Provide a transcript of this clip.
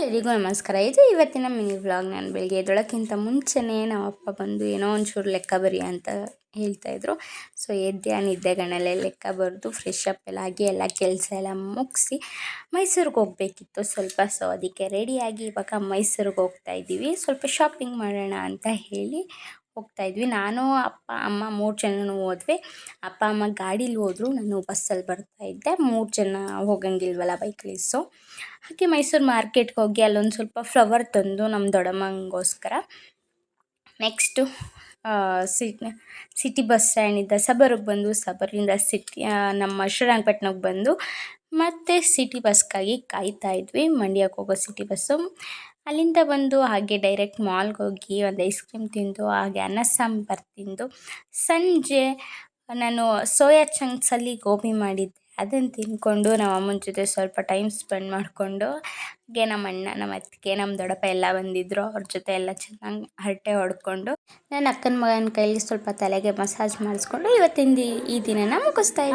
ಎಲ್ರಿಗೂ ನಮಸ್ಕಾರ. ಇದು ಇವತ್ತಿನ ಮಿನಿ ವ್ಲಾಗ್. ನಾನು ಬೆಳಿಗ್ಗೆ ಎದ್ದೊಳಕ್ಕಿಂತ ಮುಂಚೆನೇ ನಮ್ಮ ಅಪ್ಪ ಬಂದು ಏನೋ ಒಂಚೂರು ಲೆಕ್ಕ ಬರಿ ಅಂತ ಹೇಳ್ತಾಯಿದ್ರು. ಸೊ ಎದ್ದೆ ನಿದ್ದೆಗಣ್ಣಲ್ಲೇ ಲೆಕ್ಕ ಬರೆದು ಫ್ರೆಶ್ ಅಪ್ ಎಲ್ಲ ಆಗಿ ಎಲ್ಲ ಕೆಲಸ ಎಲ್ಲ ಮುಗಿಸಿ ಮೈಸೂರಿಗೆ ಹೋಗಬೇಕಿತ್ತು ಸ್ವಲ್ಪ. ಸೊ ಅದಕ್ಕೆ ರೆಡಿಯಾಗಿ ಇವಾಗ ಮೈಸೂರಿಗೆ ಹೋಗ್ತಾಯಿದ್ದೀವಿ. ಸ್ವಲ್ಪ ಶಾಪಿಂಗ್ ಮಾಡೋಣ ಅಂತ ಹೇಳಿ ಹೋಗ್ತಾಯಿದ್ವಿ. ನಾನು ಅಪ್ಪ ಅಮ್ಮ 3 ಜನನೂ ಹೋದ್ವಿ. ಅಪ್ಪ ಅಮ್ಮ ಗಾಡೀಲಿ ಹೋದರು, ನಾನು ಬಸ್ಸಲ್ಲಿ ಬರ್ತಾಯಿದ್ದೆ. 3 ಜನ ಹೋಗಂಗಿಲ್ವಲ್ಲ ಬೈಕಲ್ಲಿ. ಸೊ ಹಾಗೆ ಮೈಸೂರು ಮಾರ್ಕೆಟ್ಗೆ ಹೋಗಿ ಅಲ್ಲೊಂದು ಸ್ವಲ್ಪ ಫ್ಲವರ್ ತಂದು ನಮ್ಮ ದೊಡ್ಡಮ್ಮಂಗೋಸ್ಕರ. ನೆಕ್ಸ್ಟು ಸಿಟಿ ಬಸ್ ಸ್ಟ್ಯಾಂಡಿಂದ ಸಬರ್ಗೆ ಬಂದು, ಸಬರಿಂದ ನಮ್ಮ ಶ್ರೀರಂಗಪಟ್ಟಣಕ್ಕೆ ಬಂದು ಮತ್ತು ಸಿಟಿ ಬಸ್ಗಾಗಿ ಕಾಯ್ತಾಯಿದ್ವಿ. ಮಂಡ್ಯಕ್ಕೆ ಹೋಗೋ ಸಿಟಿ ಬಸ್ಸು. ಅಲ್ಲಿಂದ ಬಂದು ಹಾಗೆ ಡೈರೆಕ್ಟ್ ಮಾಲ್ಗೆ ಹೋಗಿ ಒಂದು ಐಸ್ ಕ್ರೀಮ್ ತಿಂದು ಹಾಗೆ ಅನ್ನ ಸಾಂಬಾರು ತಿಂದು ಸಂಜೆ ನಾನು ಸೋಯಾ ಚಂಕ್ಸಲ್ಲಿ ಗೋಬಿ ಮಾಡಿದ್ದೆ, ಅದನ್ನು ತಿಂದ್ಕೊಂಡು ನಮ್ಮ ಅಮ್ಮನ ಜೊತೆ ಸ್ವಲ್ಪ ಟೈಮ್ ಸ್ಪೆಂಡ್ ಮಾಡಿಕೊಂಡು ಹಾಗೆ ನಮ್ಮ ಅಣ್ಣ, ನಮ್ಮ ಅತ್ತಿಗೆ, ನಮ್ಮ ದೊಡ್ಡಪ್ಪ ಎಲ್ಲ ಬಂದಿದ್ದರು. ಅವ್ರ ಜೊತೆ ಎಲ್ಲ ಚೆನ್ನಾಗಿ ಹರಟೆ ಹೊಡ್ಕೊಂಡು ನನ್ನ ಅಕ್ಕನ ಮಗನ ಕೈಲಿ ಸ್ವಲ್ಪ ತಲೆಗೆ ಮಸಾಜ್ ಮಾಡಿಸ್ಕೊಂಡು ಇವತ್ತಿನ ಈ ದಿನನ ಮುಗಿಸ್ತಾ ಇದ್ದೀನಿ.